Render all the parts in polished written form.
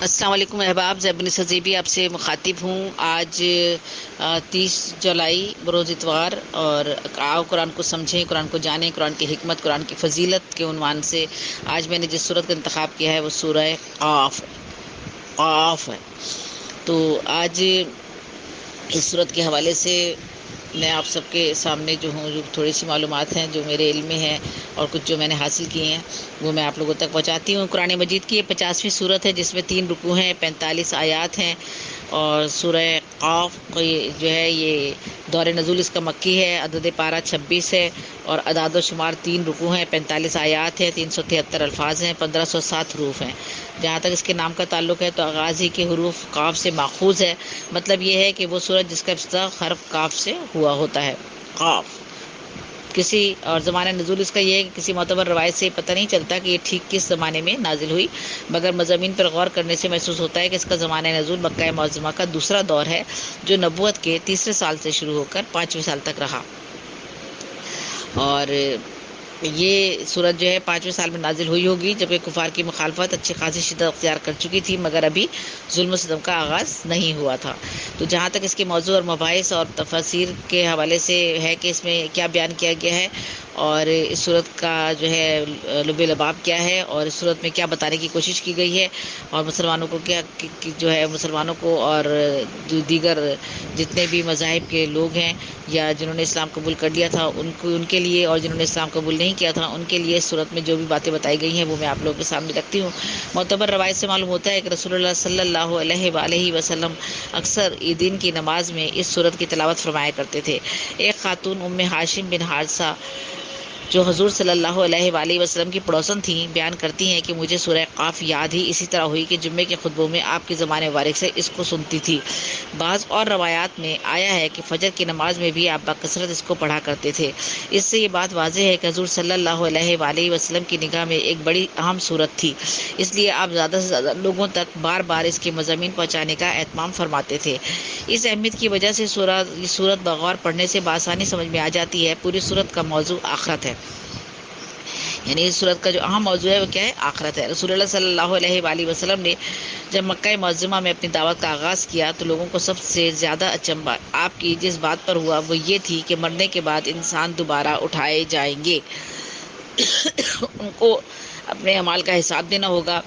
السلام علیکم احباب، زیب بن سزیبی آپ سے مخاطب ہوں۔ آج 30 جولائی بروز اتوار، اور آؤ قرآن کو سمجھیں، قرآن کو جانیں، قرآن کی حکمت، قرآن کی فضیلت کے عنوان سے آج میں نے جس سورت کا انتخاب کیا ہے وہ سورہ قاف ہے۔ تو آج اس صورت کے حوالے سے میں آپ سب کے سامنے جو ہوں، جو تھوڑی سی معلومات ہیں جو میرے علم میں ہیں اور کچھ جو میں نے حاصل کیے ہیں وہ میں آپ لوگوں تک پہنچاتی ہوں۔ قرآن مجید کی یہ 50ویں صورت ہے جس میں 3 رکوع ہیں، 45 آیات ہیں، اور سورہ قاف جو ہے یہ دور نزول اس کا مکی ہے، عدد پارہ 26 ہے، اور اعداد و شمار 3 رکوع ہیں، 45 آیات ہیں، 373 الفاظ ہیں، 1507 حروف ہیں۔ جہاں تک اس کے نام کا تعلق ہے تو آغاز ہی کے حروف قاف سے ماخوذ ہے۔ مطلب یہ ہے کہ وہ سورج جس کا ابتدا حرف قاف سے ہوا ہوتا ہے، قاف۔ کسی اور زمانہ نزول اس کا یہ ہے کہ کسی معتبر روایت سے پتہ نہیں چلتا کہ یہ ٹھیک کس زمانے میں نازل ہوئی، مگر مضامین پر غور کرنے سے محسوس ہوتا ہے کہ اس کا زمانہ نزول مکہ معظمہ کا دوسرا دور ہے، جو نبوت کے تیسرے سال سے شروع ہو کر 5ویں سال تک رہا۔ اور یہ سورت جو ہے 5ویں سال میں نازل ہوئی ہوگی، جبکہ کفار کی مخالفت اچھی خاصی شدت اختیار کر چکی تھی، مگر ابھی ظلم و ستم کا آغاز نہیں ہوا تھا۔ تو جہاں تک اس کے موضوع اور مباحث اور تفاسیر کے حوالے سے ہے کہ اس میں کیا بیان کیا گیا ہے، اور اس صورت کا جو ہے لب لباب کیا ہے، اور اس صورت میں کیا بتانے کی کوشش کی گئی ہے، اور مسلمانوں کو کیا جو ہے مسلمانوں کو اور دیگر جتنے بھی مذاہب کے لوگ ہیں یا جنہوں نے اسلام قبول کر لیا تھا ان کے لیے، اور جنہوں نے اسلام قبول نہیں کیا تھا ان کے لیے اس صورت میں جو بھی باتیں بتائی گئی ہیں وہ میں آپ لوگوں کے سامنے رکھتی ہوں۔ معتبر روایت سے معلوم ہوتا ہے کہ رسول اللہ صلی اللہ علیہ وآلہ وسلم اکثر عیدین کی نماز میں اس صورت کی تلاوت فرمایا کرتے تھے۔ ایک خاتون ام ہاشم بن حارثہ جو حضور صلی اللہ علیہ وآلہ وسلم کی پڑوسن تھیں، بیان کرتی ہیں کہ مجھے سورہ قاف یاد ہی اسی طرح ہوئی کہ جمعے کے خطبوں میں آپ کے زمانے مبارک سے اس کو سنتی تھی۔ بعض اور روایات میں آیا ہے کہ فجر کی نماز میں بھی آپ بکثرت اس کو پڑھا کرتے تھے۔ اس سے یہ بات واضح ہے کہ حضور صلی اللہ علیہ وآلہ وسلم کی نگاہ میں ایک بڑی اہم صورت تھی، اس لیے آپ زیادہ سے زیادہ لوگوں تک بار بار اس کے مضامین پہنچانے کا اہتمام فرماتے تھے۔ اس اہمیت کی وجہ سے یہ صورت بغور پڑھنے سے بآسانی سمجھ میں آ جاتی ہے۔ پوری صورت کا موضوع آخرت ہے، یعنی اس صورت کا جو اہم موضوع ہے وہ کیا ہے؟ آخرت ہے۔ رسول اللہ صلی اللہ علیہ وآلہ وسلم نے جب مکہ معظمہ میں اپنی دعوت کا آغاز کیا تو لوگوں کو سب سے زیادہ اچنبھا آپ کی جس بات پر ہوا وہ یہ تھی کہ مرنے کے بعد انسان دوبارہ اٹھائے جائیں گے، ان کو اپنے اعمال کا حساب دینا ہوگا۔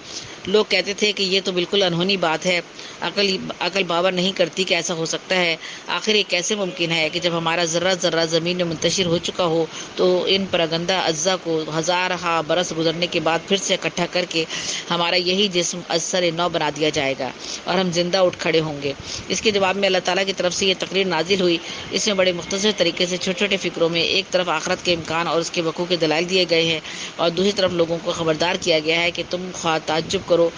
لوگ کہتے تھے کہ یہ تو بالکل انہونی بات ہے، عقل باور نہیں کرتی کہ ایسا ہو سکتا ہے۔ آخر یہ کیسے ممکن ہے کہ جب ہمارا ذرہ ذرہ زمین میں منتشر ہو چکا ہو تو ان پراگندہ اجزاء کو ہزارہ برس گزرنے کے بعد پھر سے اکٹھا کر کے ہمارا یہی جسم از سر نو بنا دیا جائے گا اور ہم زندہ اٹھ کھڑے ہوں گے؟ اس کے جواب میں اللہ تعالیٰ کی طرف سے یہ تقریر نازل ہوئی۔ اس میں بڑے مختصر طریقے سے چھوٹے چھوٹے فکروں میں ایک طرف آخرت کے امکان اور اس کے وقوع کے دلائل دیے گئے ہیں، اور دوسری طرف لوگوں کو خبردار کیا گیا ہے کہ تم خواہ تعجب کرو،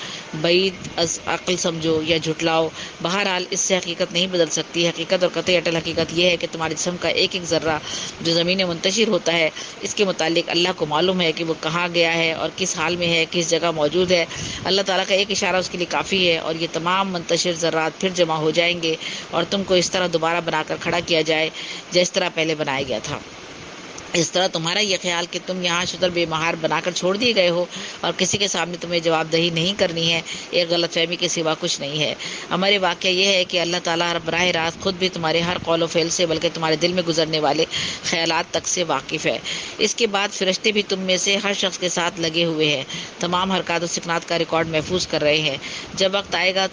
بعید از عقل سمجھو یا جھٹلاؤ، بہرحال اس سے حقیقت نہیں بدل سکتی۔ حقیقت اور قطعی اٹل حقیقت یہ ہے کہ تمہارے جسم کا ایک ایک ذرہ جو زمین میں منتشر ہوتا ہے، اس کے متعلق اللہ کو معلوم ہے کہ وہ کہاں گیا ہے اور کس حال میں ہے، کس جگہ موجود ہے۔ اللہ تعالیٰ کا ایک اشارہ اس کے لیے کافی ہے، اور یہ تمام منتشر ذرات پھر جمع ہو جائیں گے اور تم کو اس طرح دوبارہ بنا کر کھڑا کیا جائے جس طرح پہلے بنایا گیا تھا۔ اس طرح تمہارا یہ خیال کہ تم یہاں شتر بے مہار بنا کر چھوڑ دیے گئے ہو اور کسی کے سامنے تمہیں جواب دہی نہیں کرنی ہے، ایک غلط فہمی کے سوا کچھ نہیں ہے۔ ہمارے واقعہ یہ ہے کہ اللہ تعالیٰ براہ راست خود بھی تمہارے ہر قول و فعل سے بلکہ تمہارے دل میں گزرنے والے خیالات تک سے واقف ہے۔ اس کے بعد فرشتے بھی تم میں سے ہر شخص کے ساتھ لگے ہوئے ہیں، تمام حرکات و سکنات کا ریکارڈ محفوظ کر رہے ہیں۔ جب وقت آئے گا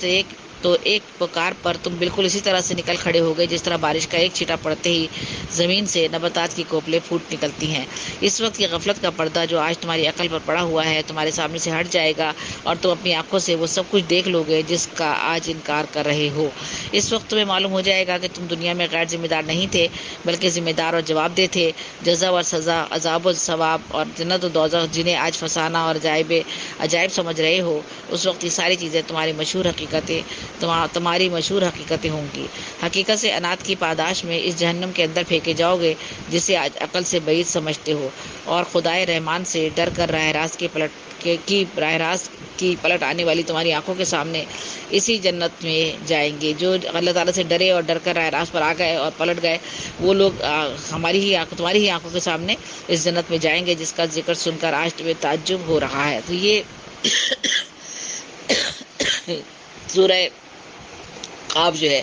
تو ایک پکار پر تم بالکل اسی طرح سے نکل کھڑے ہو گئے جس طرح بارش کا ایک چھینٹا پڑتے ہی زمین سے نباتات کی کوپلیں پھوٹ نکلتی ہیں۔ اس وقت کی غفلت کا پردہ جو آج تمہاری عقل پر پڑا ہوا ہے تمہارے سامنے سے ہٹ جائے گا، اور تم اپنی آنکھوں سے وہ سب کچھ دیکھ لو گے جس کا آج انکار کر رہے ہو۔ اس وقت تمہیں معلوم ہو جائے گا کہ تم دنیا میں غیر ذمہ دار نہیں تھے بلکہ ذمہ دار اور جواب دہ تھے۔ جزا اور سزا، عذاب و ثواب اور جنت و دوزخ جنہیں آج فسانہ اور عجائب سمجھ رہے ہو، اس وقت یہ ساری چیزیں تمہاری مشہور حقیقتیں ہوں گی۔ حقیقت سے انات کی پاداش میں اس جہنم کے اندر پھینکے جاؤ گے جسے آج عقل سے بعید سمجھتے ہو، اور خدائے رحمان سے ڈر کر راہ راست کی پلٹ آنے والی تمہاری آنکھوں کے سامنے اسی جنت میں جائیں گے۔ جو اللہ تعالیٰ سے ڈرے اور ڈر کر راہ راست پر آ گئے اور پلٹ گئے وہ لوگ تمہاری ہی آنکھوں کے سامنے اس جنت میں جائیں گے جس کا ذکر سن کر آج تمہیں تعجب ہو رہا ہے۔ تو یہ سورہ قاف جو ہے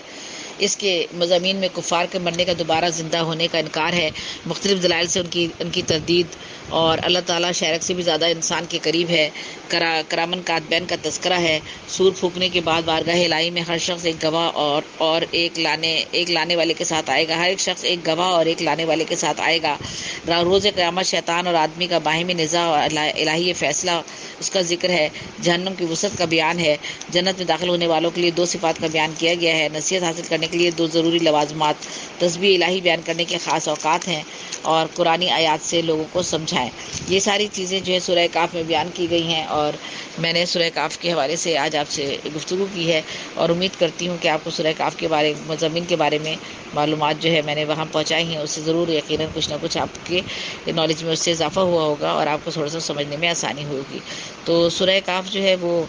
اس کے مضامین میں کفار کے مرنے کا دوبارہ زندہ ہونے کا انکار ہے، مختلف دلائل سے ان کی تردید، اور اللہ تعالیٰ شارک سے بھی زیادہ انسان کے قریب ہے، کرامن کاتبین کا تذکرہ ہے، سور پھونکنے کے بعد بارگاہ الہی میں ہر شخص ایک گواہ اور ایک لانے والے کے ساتھ آئے گا، ہر ایک شخص ایک گواہ اور ایک لانے والے کے ساتھ آئے گا، روز قیامت شیطان اور آدمی کا باہمی نزاع اور الہی فیصلہ اس کا ذکر ہے، جہنم کی وسعت کا بیان ہے، جنت میں داخل ہونے والوں کے لیے 2 صفات کا بیان کیا گیا ہے، نصیحت حاصل کرنے کے لیے 2 ضروری لوازمات، تسبیح الہی بیان کرنے کے خاص اوقات ہیں، اور قرآنی آیات سے لوگوں کو سمجھائیں۔ یہ ساری چیزیں جو ہے سورہ کاف میں بیان کی گئی ہیں، اور میں نے سورہ کاف کے حوالے سے آج آپ سے گفتگو کی ہے، اور امید کرتی ہوں کہ آپ کو سورہ کاف کے بارے مضامین کے بارے میں معلومات جو ہے میں نے وہاں پہنچائی ہیں، اس سے ضرور یقیناً کچھ نہ کچھ آپ کے نالج میں اس سے اضافہ ہوا ہوگا، اور آپ کو تھوڑا سا سمجھنے میں آسانی ہوگی۔ تو سورہ کاف جو ہے وہ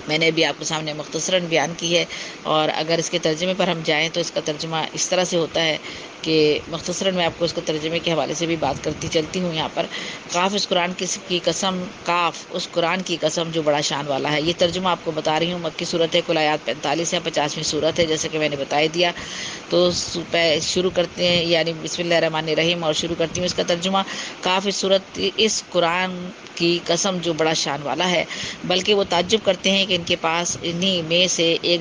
میں نے بھی آپ کے سامنے مختصراً بیان کی ہے، اور اگر اس کے ترجمے پر ہم جائیں تو اس کا ترجمہ اس طرح سے ہوتا ہے کہ مختصراً میں آپ کو اس کے ترجمے کے حوالے سے بھی بات کرتی چلتی ہوں یہاں پر۔ کاف اس قرآن کی قسم، کاف اس قرآن کی قسم جو بڑا شان والا ہے۔ یہ ترجمہ آپ کو بتا رہی ہوں، مکی صورت ہے، کل آیات 45 ہے، 50ویں صورت ہے، جیسے کہ میں نے بتا دیا۔ تو شروع کرتے ہیں، یعنی بسم اللہ الرحمن الرحیم، اور شروع کرتی ہوں اس کا ترجمہ۔ کاف اس صورت اس قرآن کی قسم جو بڑا شان والا ہے، بلکہ وہ تعجب کرتے ہیں کہ ان کے پاس انہی میں سے ایک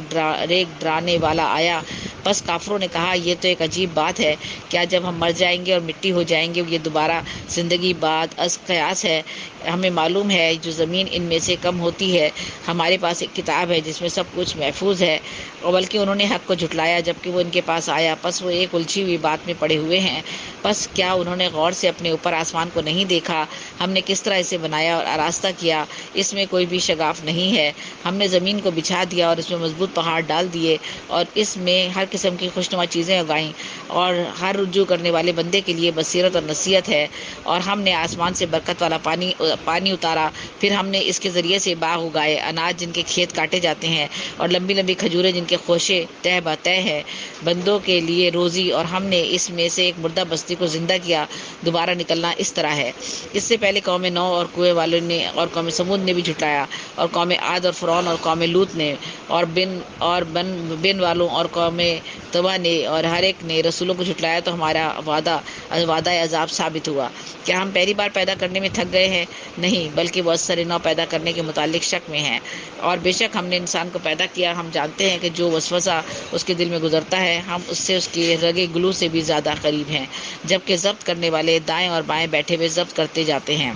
ڈرانے والا آیا۔ پس کافروں نے کہا، یہ تو ایک عجیب بات ہے، کیا جب ہم مر جائیں گے اور مٹی ہو جائیں گے یہ دوبارہ زندگی بعد از قیاس ہے؟ ہمیں معلوم ہے جو زمین ان میں سے کم ہوتی ہے، ہمارے پاس ایک کتاب ہے جس میں سب کچھ محفوظ ہے، اور بلکہ انہوں نے حق کو جھٹلایا جبکہ وہ ان کے پاس آیا، پس وہ ایک الجھی ہوئی بات میں پڑے ہوئے ہیں۔ پس کیا انہوں نے غور سے اپنے اوپر آسمان کو نہیں دیکھا؟ ہم نے کس طرح اسے بنایا اور آراستہ کیا، اس میں کوئی بھی شگاف نہیں ہے۔ ہم نے زمین کو بچھا دیا اور اس میں مضبوط پہاڑ ڈال دیے، اور اس میں ہر قسم کی خوشنما چیزیں اگائیں، اور ہر رجوع کرنے والے بندے کے لیے بصیرت اور نصیحت ہے۔ اور ہم نے آسمان سے برکت والا پانی اتارا، پھر ہم نے اس کے ذریعے سے باغ اگائے، اناج جن کے کھیت کاٹے جاتے ہیں، اور لمبی لمبی کھجوریں جن کے خوشے تہ بتہ ہے، بندوں کے لیے روزی۔ اور ہم نے اس میں سے ایک مردہ بستی کو زندہ کیا، دوبارہ نکلنا اس طرح ہے۔ اس سے پہلے قوم نو اور کوہ والوں نے اور قوم سمود نے بھی جھٹلایا، اور قوم عاد اور فرعون اور قوم لوط نے، اور بن والوں اور قوم طبع نے، اور ہر ایک نے رسولوں کو جھٹلایا، تو ہمارا وعدہ عذاب ثابت ہوا۔ کیا ہم پہلی بار پیدا کرنے میں تھک گئے ہیں؟ نہیں، بلکہ وہ اثر نو پیدا کرنے کے متعلق شک میں ہیں۔ اور بے شک ہم نے انسان کو پیدا کیا، ہم جانتے ہیں کہ جو وسوسہ اس کے دل میں گزرتا ہے، ہم اس سے اس کے رگے گلو سے بھی زیادہ قریب ہیں، جبکہ ضبط کرنے والے دائیں اور بائیں بیٹھے ہوئے ضبط کرتے جاتے ہیں۔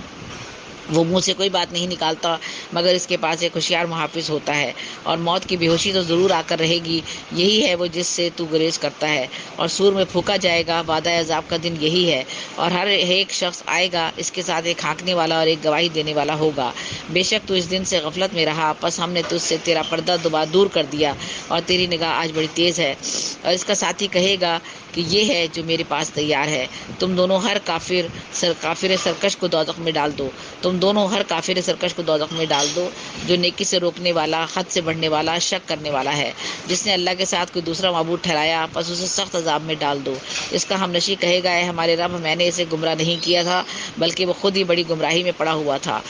وہ منہ سے کوئی بات نہیں نکالتا مگر اس کے پاس ایک ہوشیار محافظ ہوتا ہے، اور موت کی بے ہوشی تو ضرور آ کر رہے گی، یہی ہے وہ جس سے تو گریز کرتا ہے۔ اور سور میں پھونکا جائے گا، وعدہ عذاب کا دن یہی ہے، اور ہر ایک شخص آئے گا، اس کے ساتھ ایک ہانکنے والا اور ایک گواہی دینے والا ہوگا۔ بے شک تو اس دن سے غفلت میں رہا، پس ہم نے تجھ سے تیرا پردہ دور کر دیا، اور تیری نگاہ آج بڑی تیز ہے۔ اور اس کا ساتھی کہے گا کہ یہ ہے جو میرے پاس تیار ہے، تم دونوں ہر کافر سرکش کو دوزخ میں ڈال دو، جو نیکی سے روکنے والا، حد سے بڑھنے والا، شک کرنے والا ہے۔ جس نے اللہ کے ساتھ کوئی دوسرا معبود ٹھہرایا، پس اسے سخت عذاب میں ڈال دو۔ اس کا ہم نشی کہے گا، اے ہمارے رب، میں نے اسے گمراہ نہیں کیا تھا بلکہ وہ خود ہی بڑی گمراہی میں پڑا ہوا تھا۔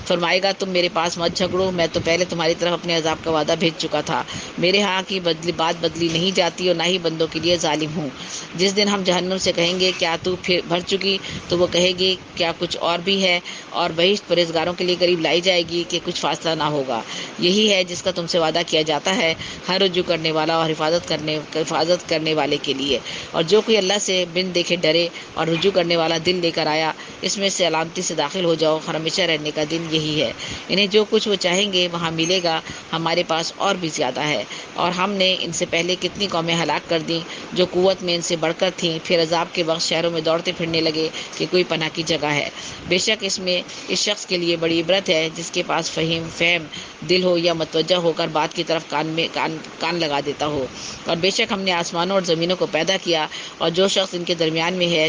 فرمائے گا، تم میرے پاس مت جھگڑو، میں تو پہلے تمہاری طرف اپنے عذاب کا وعدہ بھیج چکا تھا، میرے ہاں کی بات بدلی نہیں جاتی، اور نہ ہی بندوں کے لیے ظالم ہوں۔ جس دن ہم جہنم سے کہیں گے، کیا تو پھر بھر چکی؟ تو وہ کہے گی، کیا کچھ اور بھی ہے؟ اور بہشت پرہیزگاروں کے لیے قریب لائی جائے گی کہ کچھ فاصلہ نہ ہوگا۔ یہی ہے جس کا تم سے وعدہ کیا جاتا ہے، ہر رجوع کرنے والا اور حفاظت کرنے والے کے لیے۔ اور جو کوئی اللہ سے بن دیکھے ڈرے اور رجوع کرنے والا دل لے کر آیا، اس میں سے علامتی سے داخل ہو جاؤ، ہمیشہ رہنے کا دن یہی ہے۔ انہیں جو کچھ وہ چاہیں گے وہاں ملے گا، ہمارے پاس اور بھی زیادہ ہے۔ اور ہم نے ان سے پہلے کتنی قومیں ہلاک کر دیں جو قوت میں ان سے بڑھ کر تھیں، پھر عذاب کے وقت شہروں میں دوڑتے پھرنے لگے کہ کوئی پناہ کی جگہ ہے۔ بے شک اس میں اس شخص کے لیے بڑی عبرت ہے جس کے پاس فہم دل ہو یا متوجہ ہو کر بات کی طرف کان لگا دیتا ہو۔ اور بے شک ہم نے آسمانوں اور زمینوں کو پیدا کیا، اور جو شخص ان کے درمیان میں ہے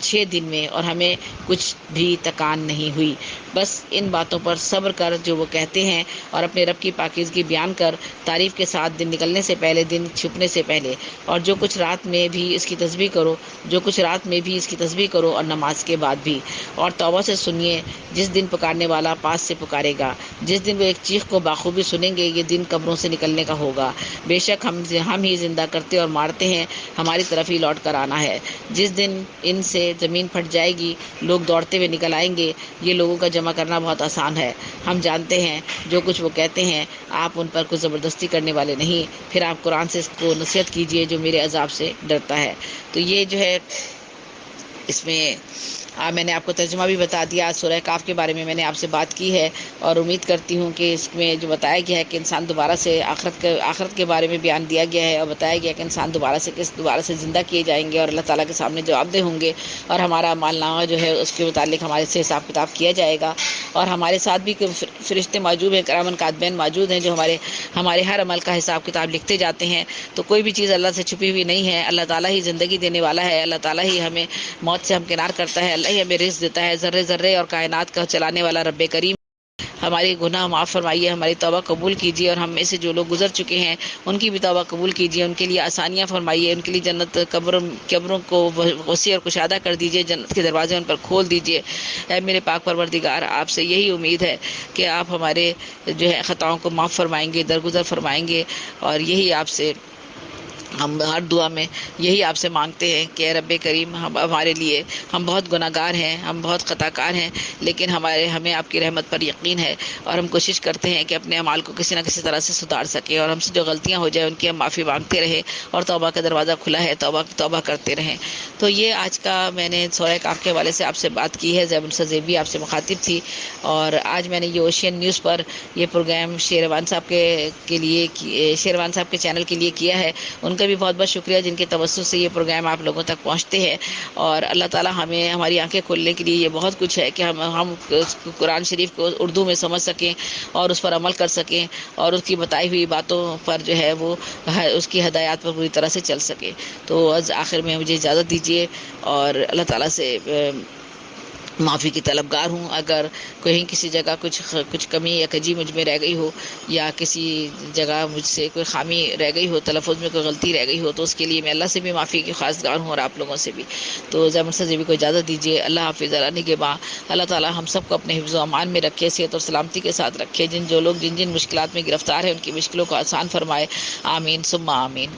6 دن میں، اور ہمیں کچھ بھی تکان نہیں ہوئی۔ بس ان باتوں پر صبر کر جو وہ کہتے ہیں، اور اپنے رب کی پاکیزگی بیان کر، تعریف کے ساتھ دن نکلنے سے پہلے، دن چھپنے سے پہلے، اور جو کچھ رات میں بھی اس کی تسبیح کرو، اور نماز کے بعد بھی۔ اور توبہ سے سنیے، جس دن پکارنے والا پاس سے پکارے گا۔ جس دن وہ ایک چیخ کو بخوبی سنیں گے، یہ دن قبروں سے نکلنے کا ہوگا۔ بے شک ہم ہی زندہ کرتے اور مارتے ہیں، ہماری طرف ہی لوٹ کر آنا ہے۔ جس دن ان سے زمین پھٹ جائے گی، لوگ دوڑتے ہوئے نکل آئیں گے۔ یہ لوگوں کا جمع کرنا بہت آسان ہے، ہم جانتے ہیں جو کچھ وہ کہتے ہیں، آپ ان پر کچھ زبردستی کرنے والے نہیں۔ پھر آپ قرآن سے اس کو نصیحت کیجئے جو میرے عذاب سے ڈرتا ہے۔ تو یہ جو ہے اس میں میں نے آپ کو ترجمہ بھی بتا دیا۔ سورہ کاف کے بارے میں نے آپ سے بات کی ہے، اور امید کرتی ہوں کہ اس میں جو بتایا گیا ہے کہ انسان دوبارہ سے آخرت کے بارے میں بیان دیا گیا ہے، اور بتایا گیا کہ انسان دوبارہ سے زندہ کیے جائیں گے اور اللہ تعالیٰ کے سامنے جواب دہ ہوں گے، اور ہمارا اعمال نامہ جو ہے اس کے متعلق ہمارے سے حساب کتاب کیا جائے گا، اور ہمارے ساتھ بھی فرشتے موجود ہیں، کرامن کاتبین موجود ہیں جو ہمارے ہر عمل کا حساب کتاب لکھتے جاتے ہیں۔ تو کوئی بھی چیز اللہ سے چھپی ہوئی نہیں ہے۔ اللہ تعالیٰ ہی زندگی دینے والا ہے، اللہ تعالیٰ ہی ہمیں موت سے ہمکنار کرتا ہے، اللہ ہی ہمیں رزق دیتا ہے، ذرے ذرے اور کائنات کا چلانے والا رب کریم۔ ہماری گناہ معاف فرمائیے، ہماری توبہ قبول کیجیے، اور ہم میں سے جو لوگ گزر چکے ہیں ان کی بھی توبہ قبول کیجیے، ان کے لیے آسانیاں فرمائیے، ان کے لیے جنت قبروں کو وسیع اور کشادہ کر دیجیے، جنت کے دروازے ان پر کھول دیجیے۔ اے میرے پاک پروردگار، آپ سے یہی امید ہے کہ آپ ہمارے جو ہے خطاؤں کو معاف فرمائیں گے، درگزر فرمائیں گے، اور یہی آپ سے ہم ہر دعا میں یہی آپ سے مانگتے ہیں کہ اے رب کریم، ہمارے لیے ہم بہت گناہ گار ہیں، ہم بہت خطا کار ہیں، لیکن ہمیں آپ کی رحمت پر یقین ہے، اور ہم کوشش کرتے ہیں کہ اپنے اعمال کو کسی نہ کسی طرح سے سدھار سکیں، اور ہم سے جو غلطیاں ہو جائیں ان کی ہم معافی مانگتے رہیں، اور توبہ کا دروازہ کھلا ہے، توبہ کرتے رہیں۔ تو یہ آج کا میں نے سورہ کاف کے حوالے سے آپ سے بات کی ہے۔ زیب النصر زیبی آپ سے مخاطب تھی، اور آج میں نے یہ اوشین نیوز پر یہ پروگرام شیروان صاحب کے چینل کے لیے کیا ہے۔ ان کا بھی بہت بہت شکریہ جن کے توسط سے یہ پروگرام آپ لوگوں تک پہنچتے ہیں، اور اللہ تعالیٰ ہمیں ہماری آنکھیں کھولنے کے لیے یہ بہت کچھ ہے کہ ہم قرآن شریف کو اردو میں سمجھ سکیں اور اس پر عمل کر سکیں، اور اس کی بتائی ہوئی باتوں پر جو ہے وہ اس کی ہدایات پر پوری طرح سے چل سکے۔ تو آخر میں مجھے اجازت دیجیے، اور اللہ تعالیٰ سے معافی کی طلبگار ہوں اگر کہیں کسی جگہ کچھ کمی یا کجی مجھ میں رہ گئی ہو، یا کسی جگہ مجھ سے کوئی خامی رہ گئی ہو، تلفظ میں کوئی غلطی رہ گئی ہو، تو اس کے لیے میں اللہ سے بھی معافی کی خواستگار ہوں، اور آپ لوگوں سے بھی۔ تو زیب سے بھی کو اجازت دیجیے۔ اللہ حافظ۔ اللہ کے بعد اللہ تعالیٰ ہم سب کو اپنے حفظ و امان میں رکھے، صحت اور سلامتی کے ساتھ رکھے، جو لوگ جن مشکلات میں گرفتار ہیں ان کی مشکلوں کو آسان فرمائے۔ آمین ثم آمین۔